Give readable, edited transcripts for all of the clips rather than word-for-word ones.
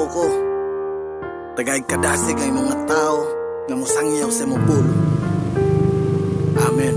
ko tagay kadasig ay mga tao nga mosangyaw sa imong pulo. Amen.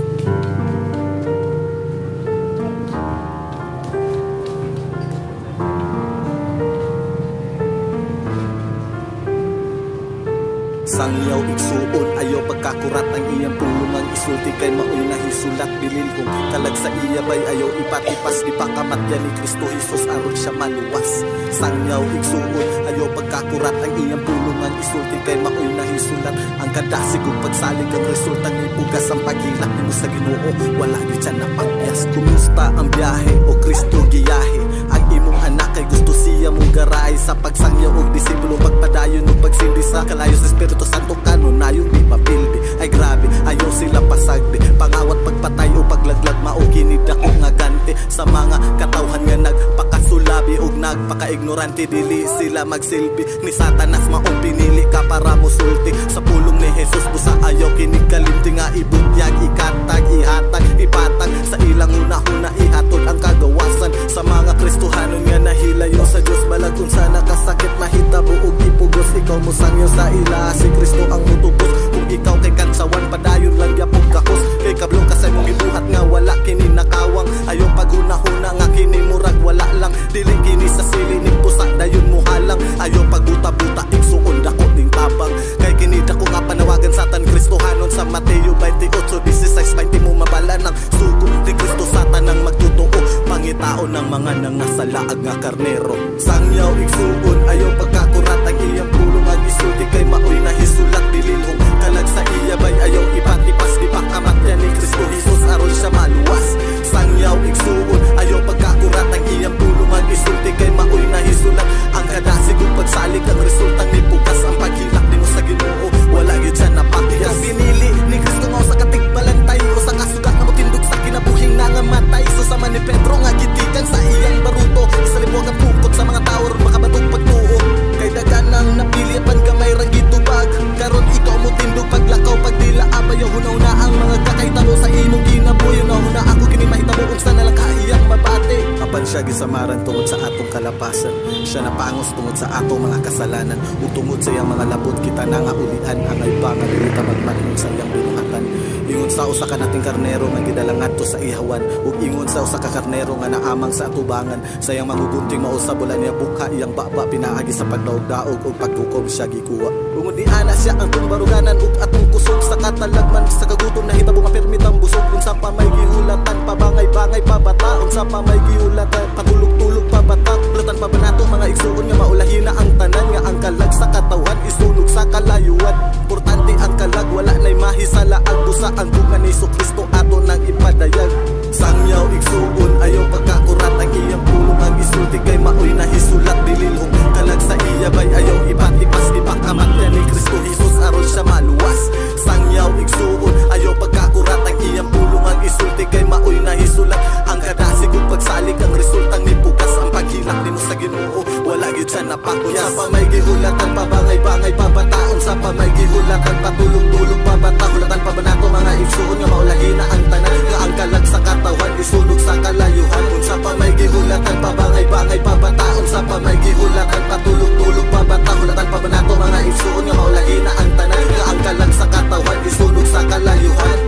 Sangyaw igsuon, ayaw pagkakurat ang iyang pulungan. Isulti kay maoy na hisulat bilin kung kalag sa iya bay ayaw ipatipas. Ipakamatyan ni Kristo Jesus aron siya maluwas. Sangyaw igsuon, ayaw pagkakurat ang iyang pulungan. Isulti kay maoy na hisulat ang kadasig ug pagsalig ang resulta ni bugas ang paghilak nimo sa Ginoo. Wala gyud siya napakyas. Kumusta ang biyahe o Kristo giyahe? Ang imong anak kay gusto siya mong garay sa pagsangyaw og disipulo pagpadayon ug pagsindi sa kalayo sa Espiritu Santo kanon nayon di mapildi. Ay grabe, ayaw sila pasagdi. Pangawat pagpatay o paglaglag mao kini dako nga ganti sa mga katawhan nga nagpakasulabi ug nagpakaignorante. Dili sila magsilbi ni Satanas, maong pinili ka para musulti sa pulong ni Jesus. Busa ayaw kini kalimti nga ibutyag, ikatag, ihatag, ipatag sa ilang una-una ihatod ang kagawasan sa mga Kristohanon nga nahilayo sa Dios. Balag unsa nakasakit mahitabo ug ipugos, ikaw mosangyo sa ila si Kristo ang mutubos. Kung ikaw kay kansawan padayon lang gyapon kahos, kay kablong ka sa imong gibuhat nga wala kini nakawang. Ayaw paghuna-huna nga kini murag wala lang, dili kini sa sili ning pusa dayon mo halang. Ayaw pagbuta-buta igsuon dako ning tabang, kay kini dako nga panawagan Satan Kristohanon sa Mateo 28:16-20 mo mabala ng sugo ni Kristo Satan ang magtutuo pangitao ng mga nangasalaag nga karnero. Sangyaw igsuon, ayaw pagkakurat ang iyang pulungan. Isulti kay maoy na hisulat bililhong kalag sa iya bay ayaw ipatipas. Di pakamatyan ni Kristo Jesus aron siya maluwas. Sangyaw igsuon, ayaw pagkakurat ang iyang pulungan. Isulti kay maoy na hisulat ang kadasig ug pagsalig ang resultang nipukas ang paghilak nimo sa Ginoo. Wala gyud siya napakyas. Pinili ni Kristo mao sa katigbalantay o sa kasugat nga motindog sa kinabuhing nangamatay. So sama ni Pedro nga gitikan sa iyang baruto, isalibog ang pukot sa mga tawo ron makabatog pagtuo. Kay dagan nang napili pan gamay ra gitubag, karon ikaw motindog paglakaw pagdila abayo. Hunaw na ang mga kakaitabo sa imong kinabuhi. Hunaw na ako kini mahitabo unsa na lang kaiyang mabati. Apan siya gisamaran tungod sa atong kalapasan, siya napangos tungod sa atong mga kasalanan, ug tungod sa iyang mga labot kita na nga ulian ang aybangan kita magpaningon sa iyang binuhatan. Ingon sa usa ka nating karnero nga gidala ngadto sa ihawan, ug ingon sa usa ka karnero nga naamang sa atubangan. Sa iyang magugunting mausa bulan niya bukha iyang baba pinaagi sa pagdaog-daog ug pagkukob siya gikuha. Ungod ni ana siya ang tumbaruganan ug atong kusog sa katalagman. Sa kagutom na hitabo nga permitang busog, unsa pa may gihulatan pabangay-bangay pabata, unsa pa may gihulatan patulog-tulog pabata. Bulatan pa ba nato mga igsuon nga maulahin na ang tanan nga ang kalag sa katawhan isunog sa kalayuan. Importante ang kalag, wala nay mahisalaag. Busa ang bunga ni Kristo ato nang ipadayag. Sangyaw igsuon, ayaw pagkakurat ang iyang pulungan. Isulti kay maoy na hisulat bililhong kalag sa iya bay ayaw ipatipas. Ipakamatyan ni Kristo Jesus aron siya maluwas. Sangyaw igsuon, ayaw pagkakurat ang iyang pulungan. Isulti kay maoy na hisulat ang kadasig ug pagsalig ang resultang nipukas ang paghilak nimo sa Ginoo. Wala gyud siya napakyas. Sa pa may gihulatan pabangay-bangay pabataon, sa pa may gihulatan patulog-tulog pabata. Hulatan pa ba nato mga igsuon nga maulahin na ang tanan nga ang kalag sa katawan isunog sa kalayuhan. Unsa pa may gihulatan pabangay-bangay pabataon, sa pa may gihulatan patulog-tulog pabata. Hulatan pa ba nato mga igsuon nga maulahin na ang tanan nga ang kalag sa katawan isunog sa kalayuhan.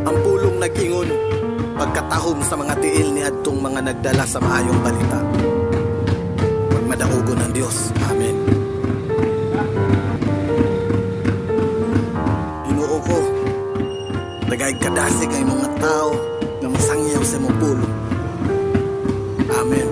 Ang pulong nag-ingon pagkatahom sa mga tiil ni adtong mga nagdala sa maayong balita. Magmadaugon ng Dios. Amen. Ginoo ko, tagay kadasig ay mga tao nga masangyaw sa imong pulong. Amen.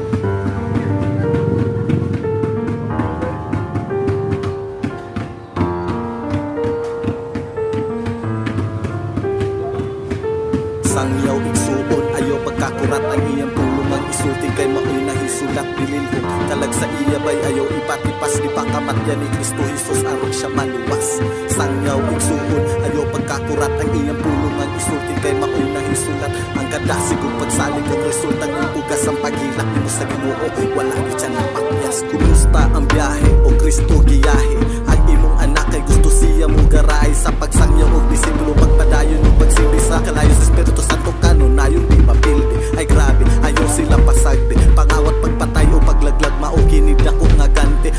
Sangyaw igsuon, ayaw pagkakurat ang iyang pulungan. Isulti kay maoy na hisulat bililhong kalag sa iya bay ayaw ipatipas. Di pakamatyan ni Kristo Jesus aron siya maluwas. Sangyaw igsuon, ayaw pagkakurat ang iyang pulungan. Isulti kay maoy na hisulat ang kadasig ug pagsalig ang resultang ibugas ang paghilak nimo sa Ginoo. Wala gyud siya napakyas. Kumusta ang biyahe o Kristo giyahe? Ang imong anak kay gusto siya mong garay sa pagsangyaw og disipulo pagpadayon ug pagsindi sa kalayo sa Espiritu Santo kanon nayon di mapildi. Ay grabe, ayaw sila pasagdi. Pangawat pagpatay o paglaglag mao kini dako nga ganti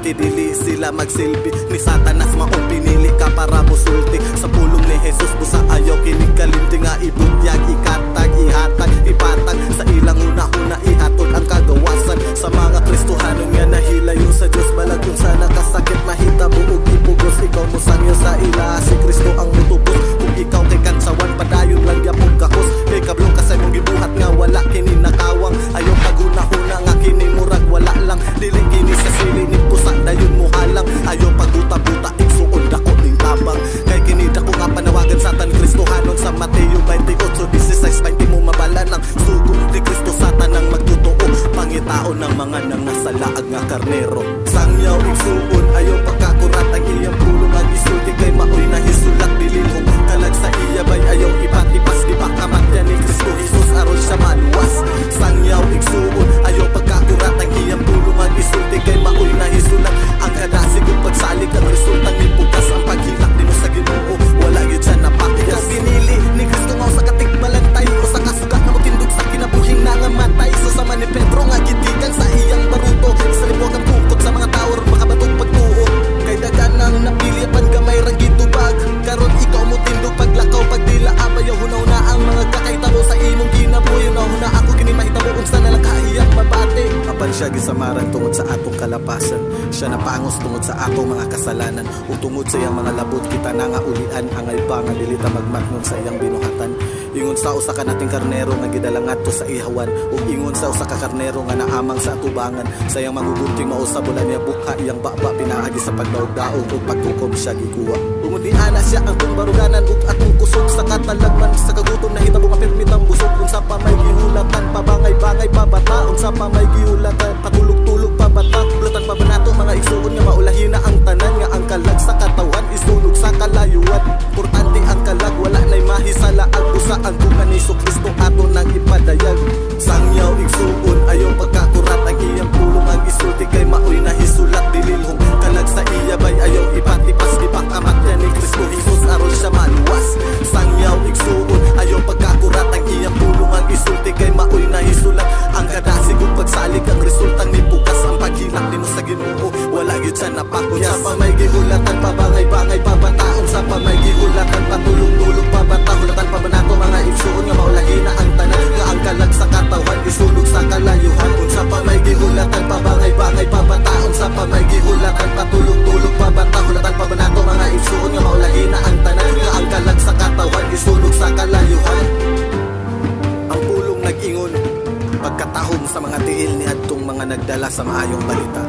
ignorante dili sila magsilbi ni Satanas maong pinili ka para musulti sa pulong ni Jesus busa ayaw kinikalimti nga ibutyag ikatag ihatag ipatag sa ilang una-una ihatod ang kagawasan sa mga Kristohanon nga nahilayo sa Dios balag kung sa nakasakit mahitabo ug ipugos ikaw mo sangyo sa ila si Kristo ang mutubos kung ikaw kay kansawan padayon lang gyapon kakos kay kablong kasay mong gibuhat nga wala kini nakawang ayaw paguna-huna nga kini murag wala lang dili kini sa sili ni pusa dayon mo halang ayaw paguta-buta igsuon dako ning tabang kay kini dako nga panawagan Satan Kristohanon sa Mateo 28:16 20 mo mabala ng sugo ni Kristo Satan ang magtotoo pangitao ng mga nangasalaag nga karnero sangyaw igsuon ayaw pagkakurat ang iyang pulong ang isulti kay maoy na hisulat bililhong kalag sa iya bay ayaw ipat-ipas di pa kamatyan ni Kristo Jesus aron siya maluwas sangyaw igsuon ayaw pagkakurat ang iyang pulong ang isulti kay maoy na hisulat ang kadasig ug pagsalig ang resultang nipugas ang paghilak dino sa Ginoo wala gyud siya napakiyas pinili ni Kristo nga sa katigbalantay o sa kasugat na motindog sa kinabuhing nangamatay so sama ni Pedro nga gitikan sa iyang baruto sa libuag ang pungkot sa mga tower makabatog pagtuo kay dagan ang napili pan gamay rang gitubag karon ikaw mo tindog paglakaw pagdila abayaw hunaw na ang mga kakaitabo sa imong kinabuhi na ako kini mahitabo unsa na lang kaiyang mabati apan siya gisamaran tungod sa atong kalapasan siya napangos tungod sa atong mga kasalanan ug tungod sa iyang mga labot kita na nga ulian angay pa nga dili ta magmatnon sa iyang binuhatan ingon sa usa ka nating karnero nga gidala ngadto sa ihawan ug ingon sa usa ka karnero nga naamang sa atubangan sa iyang magugulting mausab ulan niya bukha iyang baba pinaagi sa pagdaog-daog ug pagtukom siya gikuha ug di ana siya ang baruganan ug atong kusog sa katalagman sa kagutom na hitabo nga permitang busog unsa pa may gihulatan pabangay-bangay pabata unsa pa may gihulatan patulog-tulog pabata blutan pa banato mga igsuon nga maulahin na ang tanan nga ang kalag sa katawan isunog sa kalayuan importante ang kalag wala nay mahisala ang usa ang bukan ni Kristo ato nang ipadayag sangyaw igsuon ayaw pagkakurat ang iyang pulong ang isulti kay maoy na hisulat dililhong kalag sa iya bay ayaw ipat-ipas di pa kamatyan ni Kristo Jesus aron siya maluwas sangyaw igsuon ayaw pagkakurat ang iyang pulong ang isulti kay maoy na hisulat ang kadasig ug pagsalig ang resultang nipugas ang paghilak nimo sa Ginoo wala gyud siya napakuyas sa may gihulatan pabangay-bangay pabataon sa pamay gihulatan patulog-tulog pabata hulatan pa banato mga igsuon nga maulahi na ang tanan nga ang kalag sa katawan isunog sa kalayuhan unsa pa may gihulatan pabangay-bangay pabataon sa pamay gihulatan patulog-tulog pabata hulatan pa banato mga igsuon nga maulahi na ang tanan nga ang kalag sa katawan isunog sa kalayuhan ang pulong nag-ingon pagkatahom sa mga tiil ni adtong mga nagdala sa maayong balita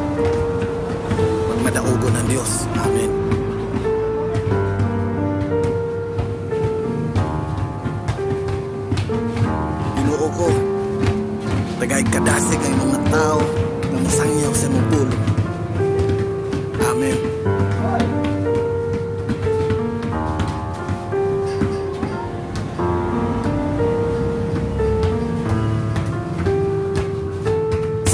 magmadaugon ang Dios amen Ginoo ko tagay kadasig ang mga tao nga masangyaw sa mong pulong amen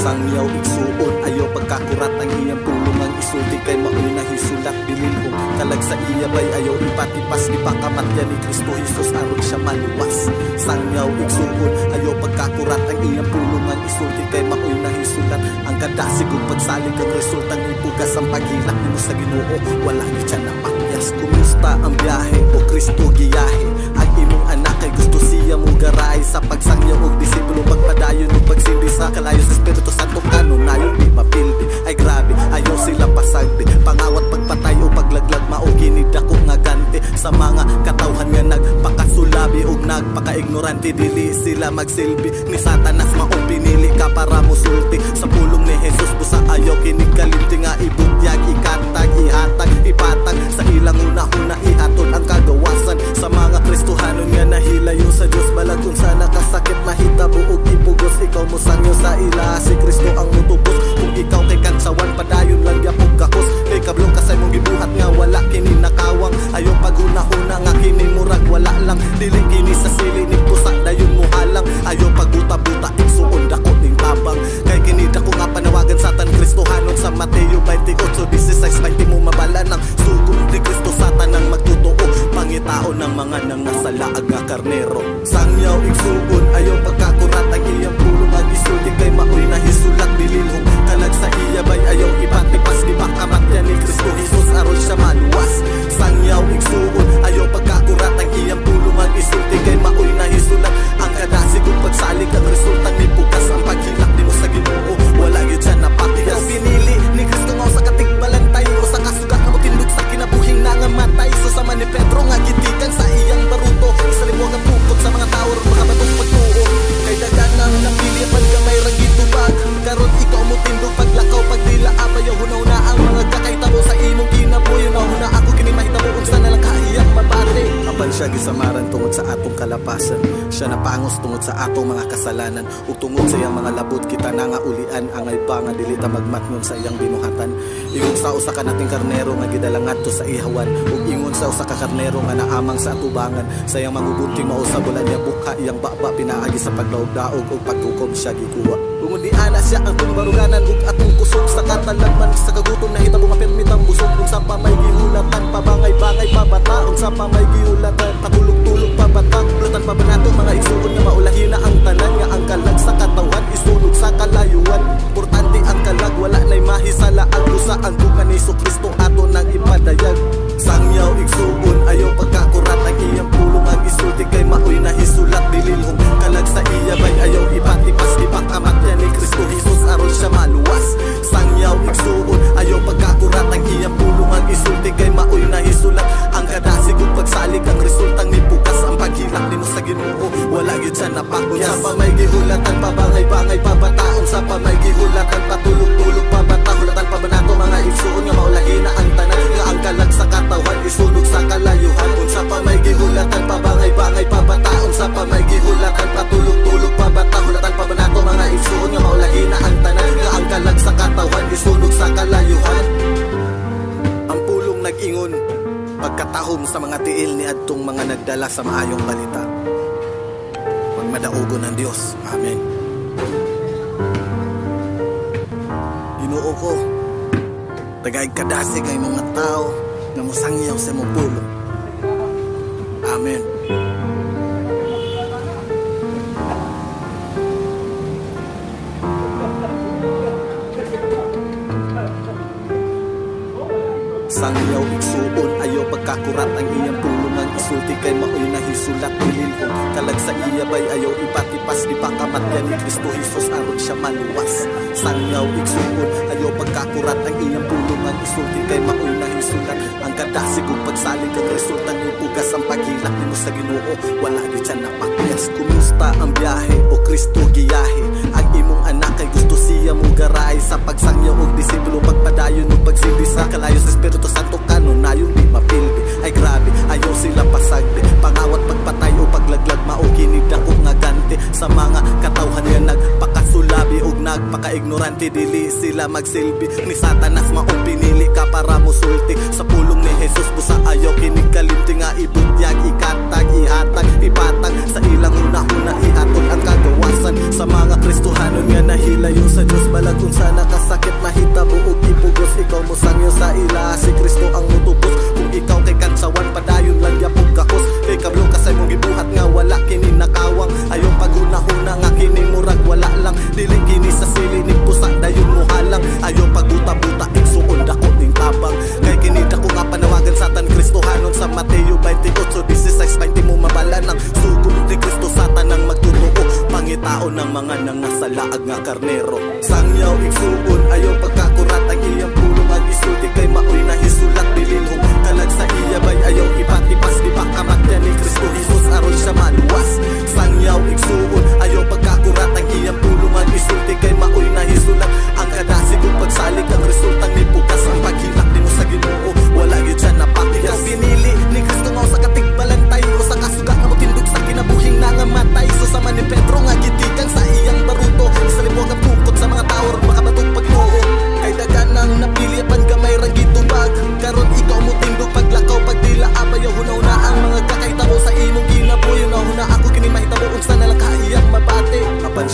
sangyaw igsuon ayaw pagkakurat ang iyang pulong ang isulti kay maoy na hisulat bililhong kalag sa iya bay ayaw ipatipas di pa kamatyan ni Kristo Jesus aron siya maluwas sangyaw igsuon ayaw pagkakurat ang iyang pulong ang isulti kay maoy na hisulat ang kadasig ug pagsalig ang resultang ibugas ang paghilak nimo sa Ginoo wala gyud siya napakyas kumusta ang biyahe o Kristo giyahe ang imong anak kay gusto siya mo garay sa pagsangyaw og disipulo pagpadayon ug pagsindi sa kalayo sa Espiritu Santo kanon nayon di mapildi ay grabe ayaw sila pasagdi pangawat pagpatay o paglaglag mao gini dako nga ganti sa mga katawhan nga nagpakasulabi ug nagpakaignorante dili sila magsilbi ni Satanas maong pinili ka para musulti sa pulong ni Jesus busa ayaw kinikalimti nga ibutyag ikatag ihatag ipatag sa ilang una-una ihatod ang kagawasan sa mga Kristohanon nga nahilayo sa Dios balag kung sa nakasakit mahitabo ug ipugos ikaw mo sangyo sa ila si Kristo ang mutubos kung ikaw kay kansawan padayon lang gyapon kakos kay kablong kasay mong gibuhat nga wala kini nakawang ayaw paghuna-huna nga kini murag wala lang dili kini sa sili ni pusa dayon mo halang ayaw pagbuta-buta igsuon dako ning tabang kay kini dako nga panawagan Satan Kristohanon sa Mateo 28:16 20 mo mabala ng sugo ni Kristo Satan ang magtotoo pangitao ng mga nangasalaag nga karnero sangyaw igsuon ayaw pagkakurat ang iyang pulong ang isulti kay maoy na hisulat bililhong kalag sa iya bay ayaw ipatipas di ba siya maluwas. Sangyaw igsuon ayaw pagkakurat ang iyang pulong ang isulti kay maoy nahisulat. Ang kadasig ug pagsalig ang resultang nipugas. Ang paghilak nimo sa Ginoo wala gyud siya napatiyas. Pinili ni Kristo nga sa katigbalantay o sa kasuga nga motindog sa kinabuhing nangamatay. Susama ni Pedro nga gitikan sa iyang baruto. Sa limuang ang pukot sa mga tower makabatong pagtuo. Kay dagan nang napili pagkamay rang gitubag. Karon ikaw motindog paglakaw pagdila apayaw hunaw na ang mga kakaitabo sa imong kinabuhi. Nahuna ako kini mahitabo unsa na lang kaiyang mabati. Apan siya gisamaran tungod sa atong kalapasan. Siya napangos tungod sa atong mga kasalanan. Ug tungod sa iyang mga labot kita na nga ulian angay pa nga dili ta magmatngon sa iyang binuhatan. Ingon sa usa ka nating karnero nga gidala ngadto sa ihawan. Ug ingon sa usa ka karnero nga naamang sa atubangan. Sa iyang mangubunting mao sa bulan niya bukha iyang baba pinaagi sa pagdaog-daog ug pagtukom siya gikuha. Ungod di ana siya ang tumbaruganan ug atong kusog sa katalagman sa kagutom na hitabo nga permitang busog ug sa pamay gihulatan pabangay-bangay pabata ug sa pamay gihulatan patulog-tulog pabata lutan pa banato mga igsuon nga maulahi na ang tanan nga ang kalag sa katawan isunog sa kalayuan. Importante ang kalag wala nay mahisala ang usa ang duga ni Jesucristo ato nang ipadayag. Sangyaw igsuon ayaw pagkakurat ang iyang pulong ang isulti kay maoy nahisulat dililhong kalag sa iya bay ayaw ipatipas ipakamat niya ni Kristo Jesus aron siya maluwas. Sangyaw igsuon ayaw pagkakurat ang iyang pulong ang isulti kay maoy nahisulat. Ang kadasig ug pagsalig ang resultang nipugas. Ang paghilak nimo sa Ginoo wala gyud siya napakyas. Sa pamay gihulatan pabangay-bangay pabataon sa pamay gihulatan patulog-tulog pabata hulatan pa banato mga igsuon nga maulahi na ang tanan nga ang kalag sa katawan isunog sa kalayuhan. Sa pamay gihulatan pabangay-bangay pabataon sa pamay gihulatan patulog-tulog pabata hulatan pa banato mga igsuon nga maulahi na ang tanan nga ang kalag sa katawan isunog sa kalayuhan. Ang pulong nag-ingon pagkatahom sa mga tiil ni adtong mga nagdala sa maayong balita. Magmadaugon ang Dios. Amen. Ginoo ko, tagaig kadasig ay mga tao nga mosangyaw sa imong pulong. Amen. Sangyaw igsuon ayaw pagkakurat ang iyang pulong ang isulti kay maoy nahisulat dililhong kalag sa iya bay ayaw ipatipas ipakamat niya ni Kristo Jesus aron siya maluwas. Sangyaw igsuon ayaw pagkakurat ang iyang pulong ang isulti kay maoy nahisulat. Ang kadasig ug pagsalig ang resultang nipugas. Ang paghilak nimo sa Ginoo wala gyud siya napakyas. Kumusta ang biyahe o Kristo giyahe? Ang imong anak kay gusto siya mo garay sa pagsangyaw og disipulo pagpadayon ug pagsindi sa kalayo sa Espiritu Santo kanon nayon di mapildi. Ay grabe ayaw sila pasagdi pangawat pagpatay o paglaglag mao kini dako nga ganti sa mga katawhan nga nagpakasulabi ug nagpakaignorante dili sila magsilbi ni Satanas maong pinili ka para mosulti sa pulong ni Jesus busa ayaw kini kalimti nga ibutyag ikatag ihatag ipatag sa ilang una-una ihatod ang kagawasan sa mga Kristohanon nga nahilayo sa Dios balag unsa nakasakit mahitabo ug ipugos ikaw mo sangyo sa ila si Kristo ang mutubos. Kung ikaw kay kansawan padayon lang yapog kakos kay kablo ka sa imong gibuhat nga wala kini nakawang ayaw paguna-una nga kini murag wala lang dili kini sa silinig pusa dayon mo halang ayaw pagbuta-buta igsuon dako ning tabang kay kini dako nga panawagan Satan Kristohanon sa Mateo 28:16-20 mo mabala ng sugo ni Kristo Satan ang magtutuo pangitaon ng mga nangasalaag nga karnero. Sangyaw igsuon ayaw pagkakurat ang iyang pulong ang isulti kay maoy nahisulat dililhong kalag sa iya bay ayaw ipatipas ipakamat niya ni Kristo Jesus aron siya maluwas. Sangyaw igsuon ayaw pagkakurat ang iyang pulong ang isulti kay maoy nahisulat. Ang kadasig ug pagsalig ang resultang nipugas. Ang paghilak nimo sa Ginoo wala gyud siya napakyas. Pinili ni Kristo nga sa katigbalantay o sa kasuga nga motindog sa kinabuhing nangamatay. Susama ni Pedro nga gitikan sa iyang baruto. Sa limuang ang pukot sa mga tower makabatong pagtuo. Kay dagan nang napili panggamay rang gitubag. Karon ikaw motindog paglakaw pagdila apayaw hunaw na ang mga kakaitabo sa imong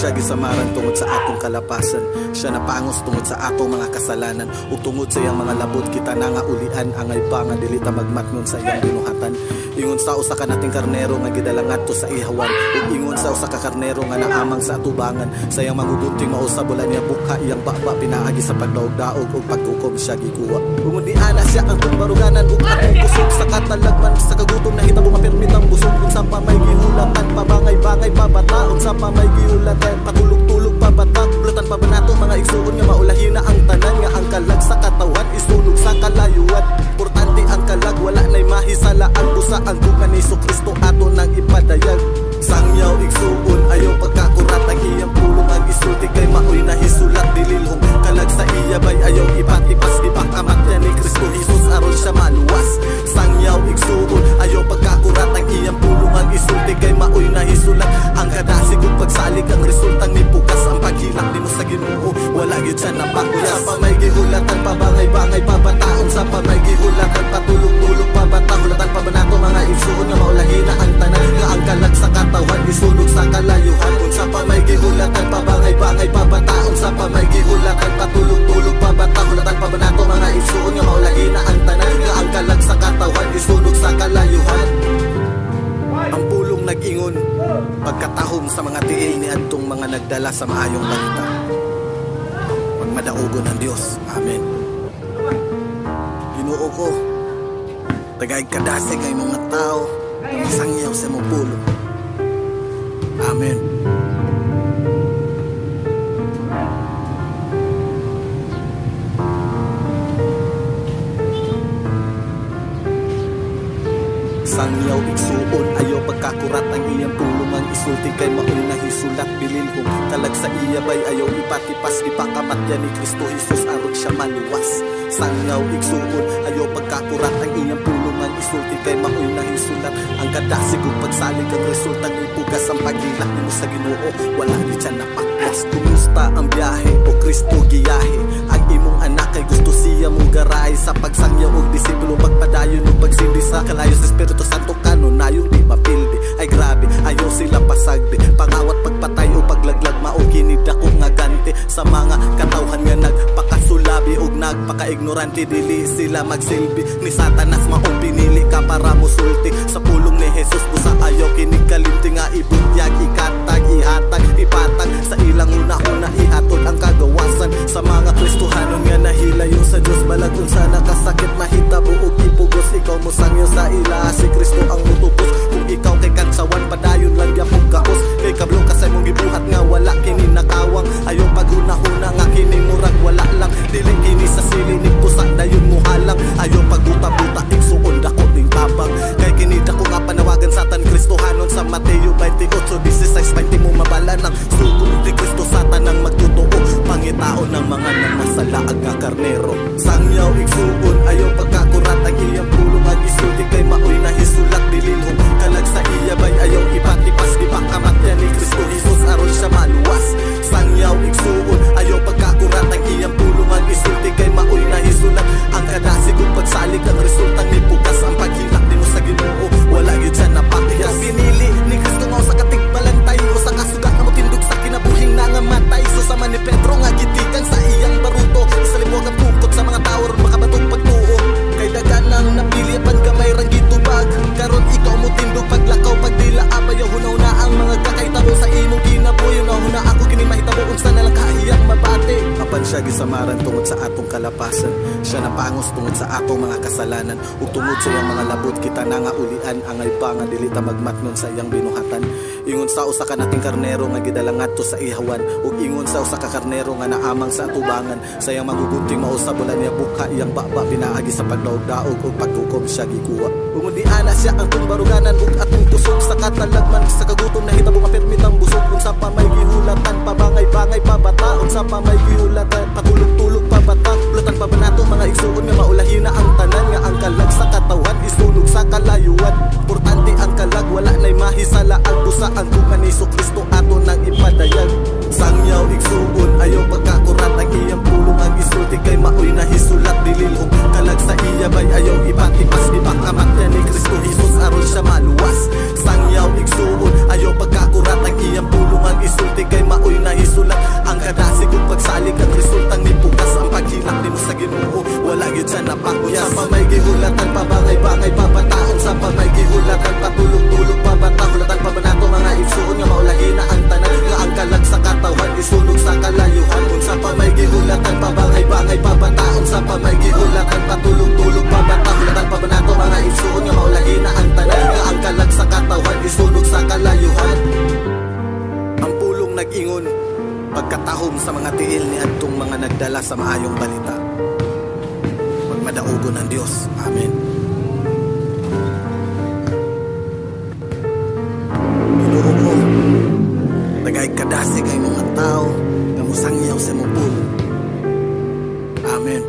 siya gisamaran tungod sa atong kalapasan. Siya napangos tungod sa atong mga kasalanan, ug tungod sa iyang mga labot kita na nga ulian angay pa nga dili ta magmatngon sa iyang binuhatan. Ingon sa usa ka nating karnero nga gidala ngadto sa ihawan, ug ingon sa usa ka karnero nga naamang sa atubangan. Sa iyang magugunting mausab wala niya bukha, iyang baba pinaagi sa pagdaog-daog ug pagkukom siya gikuha. Ug di ana siya ang tumbaruganan ug atong kusog sa katalagman, sa kagutom na hitabo nga permitang busog unsa pa may gihulatan, pabangay-bangay pabata unsa pa may gihulatan, patulog-tulog pabata, bulutan pa ba nato mga igsuon nga maulahin na ang tanan nga ang kalag sa katawan isunog sa kalayuan. Importante ang kalag wala nay mahisala ang busa ang duga ni Kristo ato nang ipadayag. Sangyaw igsuon ayaw pagkakurat ang iyang pulong ang isulti kay maoy na hisulat dililhong kalag sa iya bay ayaw ipat-ipas ipakamatyan ni Kristo Jesus aron siya maluwas. Sangyaw igsuon ayaw pagkakurat ang iyang pulong ang isulti kay maoy na hisulat ang kadasig ug pagsalig ang resultang nipukas ang paghilak nimo sa Ginoo wala gyud siya napakuyas. Sa pamay gihulatan pabangay-bangay pabataon sa pamay gihulatan patulog-tulog pabata hulatan pa ba nato mga igsuon nga maulahin na ang tanan nga ang kalag sa katawan isunog sa kalayuhan. Unsa pa may gihulatan pabangay-bangay pabataon sa pa may gihulatan patulog-tulog pabata hulatan pa ba nato mga igsuon nga maulahin na ang tanan nga ang kalag sa katawan isunog sa kalayuhan. Ang pulong nag-ingon pagkatahom sa mga tiil ni adtong mga nagdala sa maayong balita. Magmadaugon ang Dios. Amen. Ginoo ko, tagaig kadasig ay mga tao ang masangyaw sa mong pulong. Amen. Sangyaw igsuon ayaw pagkakurat ang iyang pulong ang isulti kay maoy na hisulat bililhong kalag sa iya bay ayaw ipatipas ipakamatyan ni Kristo Jesus aron siya maluwas. Sangyaw igsuon ayaw pagkakurat ang iyang pulong ang isulti kay maoy na hisulat ang kadasig ug pagsalig ang resultang ipugas ang paghilak nimo sa Ginoo wala gyud siya napaklas. Kumusta ang biyahe o Kristo giyahe ang imong anak kay gusto siya mo garay sa pagsangyaw og disipulo pagpadayon ug pagsindi sa kalayo sa Espiritu Santo kanon nayon di mapildi ay grabe ayaw sila pasagdi pangawat pagpatay o paglaglag mao kini dako nga ganti sa mga katawhan nga nagpakasulabi ug nagpakaignorante dili sila magsilbi ni Satanas maong pinili ka para musulti sa pulong ni Jesus busa ayaw kini kalimti nga ibutyag ikatag ihatag ipatag sa ilang una-una ihatod ang kagawasan sa mga Kristohanon nga nahilayo sa Dios balag unsa nakasakit mahitabo ug ipugos ikaw mo sangyo sa ila si Kristo ang mutupos kung ikaw kay kansawan padayon lang gyapon kakos kay kablo ka sa imong gibuhat nga wala kini nakawang ayaw paghuna-huna nga kini murag wala lang dili kini sa silinig pusa dayon mo halang ayaw pagbuta-buta igsuon dako ning tabang kay kini dako nga panawagan Satan Kristohanon sa Mateo 28:16 mo mabala ng sugod ni Kristo Satan ang magtotoo pangitaon ng mga namasalaag nga karnero. Sangyaw igsuon ayaw pagkakurat ang iyang pulong ang isulti kay maoy na hisulat bililhong kalag sa iya bay ayaw ipatipas ipakamatyan ni Kristo Jesus aron siya maluwas. Sangyaw igsuon ayaw pagkakurat ang iyang pulong ang isulti kay maoy na hisulat ang kadasig ug pagsalig ang resultang nipugas ang paghilak nimo sa Ginoo wala gyud siya napakiyas. Pinili ni Kristo nga sa katigbalantay o sa kasugat na motindog sa kinabuhing nangamatay so sa man ni Pedro nga gitikan sa iyang baruto sa liwag ang pukot sa mga tawo ron makabatog pagtuo kay dagan nang napili pan gamay rang gitubag karon ikaw motindog paglakaw pagdila abayaw huna-huna ang mga kakaitabo sa imong kinabuhi huna ako kini mahitabo unsa na lang kaiyang mabati. Apan siya gisamaran tungod sa atong kalapasan siya napangos tungod sa atong mga kasalanan ug tungod sa iyang mga labot kita na nga ulian angay pa nga dili ta magmatnon sa iyang binuhatan. Ingon sa usa ka nating karnero nga gidala ngadto sa ihawan ug ingon sa usa ka karnero nga naamang sa atubangan sa iyang magugunting mausab wala niya bukha iyang baba pinaagi sa pagdaog-daog ug pagkukom siya gikuha. Ug di ana siya ang tumbaruganan ug atong kusog sa katalagman sa kagutom na hitabo nga permitang busog unsa pa may gihulatan pabangay-bangay pabata unsa pa may gihulatan patulog-tulog pabata bulutan pa ba nato mga igsuon nga maulahin na ang tanan nga ang kalag sa katawan isunog sa kalayuan. Importante ang kalag wala nay mahisala ang busa ang duga ni Kristo ato nang ipadayag. Sangyaw igsuon ayaw pagkakurat ang iyang pulong ang isulti kay maoy na hisulat dililhong kalag sa iya bay ayaw ipatipas ipakamatyan ni Kristo Jesus aron siya maluwas. Sangyaw igsuon ayaw pagkakurat ang iyang pulong ang isulti kay maoy na Katahom sa mga tiil ni adtong mga nagdala sa maayong balita. Magmadaugon ng Dios. Amen. Ginoo ko, tagay kadasig ay mga tao nga musangyaw sa imong pulo. Amen.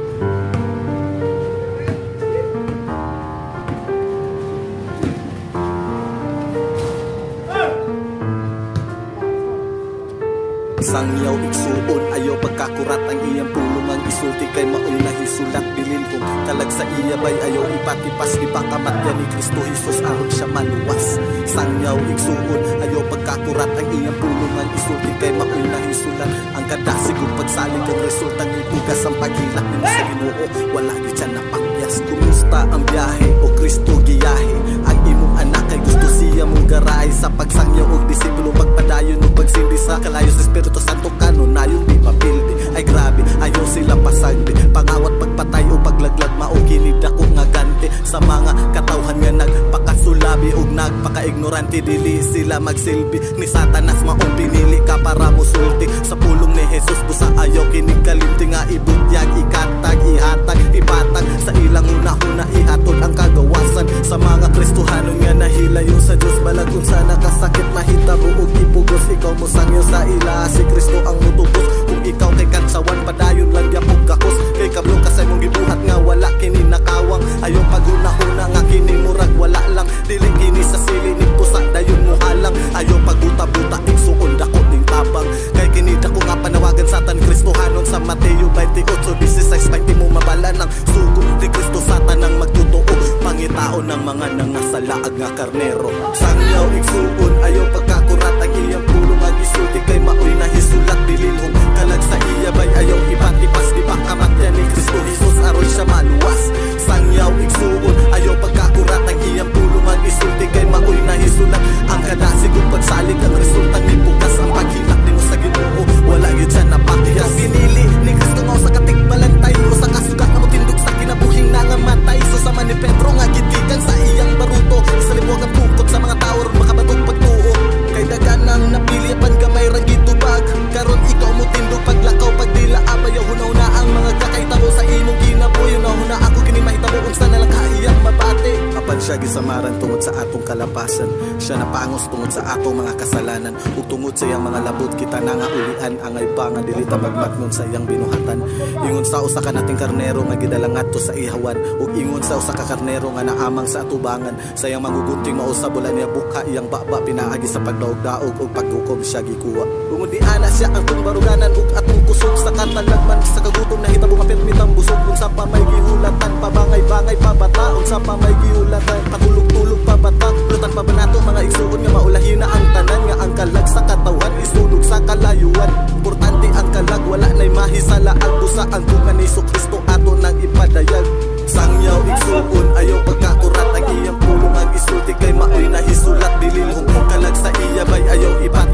Sangyaw igsuon, ayaw pagkakurat ang iyang pulong ang isulti kay maoy na hisulat bilin kung talag sa iya bay ayaw ipatipas ipakamat yan ni Kristo Jesus aron siya maluwas. Sangyaw igsuon, ayaw pagkakurat ang iyang pulong ang isulti kay maoy na hisulat ang kadasig kung pagsalig ang resultang ibugas ang paghilak ng sa Ginoo wala gyud siya napakyas. Kumusta ang biyahe o Kristo giyahe ang imong anak kay gusto siya mong garay sa pagsangyaw og disipulo pagpadayon ug pagsindi sa kalayo sa Espiritu Santo kanon nayon di papildi ay grabe ayaw sila pasagdi pangawat pagpatay o paglaglag mao kinid ako nga ganti sa mga katawhan nga nagpakasulabi ug nagpakaignorante dili sila magsilbi ni Satanas maong pinili ka para musulti sa pulong ni Jesus busa ayaw kinig kalimti nga ibutyag ikatag ihatag ipatag sa ilang una-una ihatod ang kagawasan sa mga Kristohanon nga nahilayo sa Dios balag unsa nakasakit mahitabo ug ipugos ikaw mo sangyo sa ila si Kristo ang mutubos kung ikaw kay kansawan padayon lang yapog kakos kay kablo kasay mong gibuhat nga wala kini nakawang ayaw paguna-una nga kini murag wala lang dili kini sa sili ni pusa dayon mo halang ayaw paguta-buta igsuon dako ning tabang kay kini dako nga panawagan Satan Kristohanon sa Mateo 28:16 20 mo mabala ng sugo ni Kristo Satan ang magtotoo pangitao ng mga nangasalaag nga karnero. Sangyaw igsuon ayaw pagkakurat ang iyang pulong ang isulti kay maoy na hisulat bililhong kalag sa iya bay ayaw ipatipas di ba kamatyan ni Kristo Jesus aron siya maluwas. Sangyaw igsuon ayaw pagkakurat ang iyang pulong ang isulti kay maoy na hisulat ang kadasig ug pagsalig ang resultang nibukas ang paghilak nimo sa Ginoo wala gyud siya napakyas. Pinili ni Kristo nga sa katigbalantay o sa kasuga nga motindog sa kinabuhing nangamatay so sa ni Pedro nga gitikan sa iyang baruto sa liwag ang pukot sa mga tawo ron makabatog pagtuo kay daganang napili pan gamay ra gitubag karon ikaw motindog paglakaw pagdila abayaw hunaw na ang mga kakaitabo sa imong kinabuhi na ako kini mahitabo unsa na lang kaiyang mabati apan siya gisamaran tungod sa atong kalapasan siya napangos tungod sa atong mga kasalanan ug tungod sa iyang mga labot kita na nga ulian ang ayba nga dili ta magmatngon sa iyang binuhatan ingon sa usa ka nating karnero nga gidala ngadto sa ihawan ug ingon sa usa ka karnero nga naamang sa atubangan sa iyang magugunting mao sa bulan niya buka iyang baba pinaagi sa pagdaog-daog ug paghukom siya gikuha tungod di ana siya ang tumbaruganan ug atong kusog sa katalagman sa kagutom na hitabo nga permitang busog kung sa pamay gihulatan pabangay-bangay pabataon sa pamay gihulatan pagulog-tulog pabata lutan pa ba nato mga igsuon nga maulahin na ang tanan nga ang kalag sa katawan isulog sa kalayuan importante ang kalag wala nay mahisala ang busa ang bunga ni Kristo ato nang ipadayag. Sangyaw igsuon ayaw pagkakurat ang iyang pulong ang isulti kay maoy na hisulat bilin kung kalag sa iya bay ayaw ipati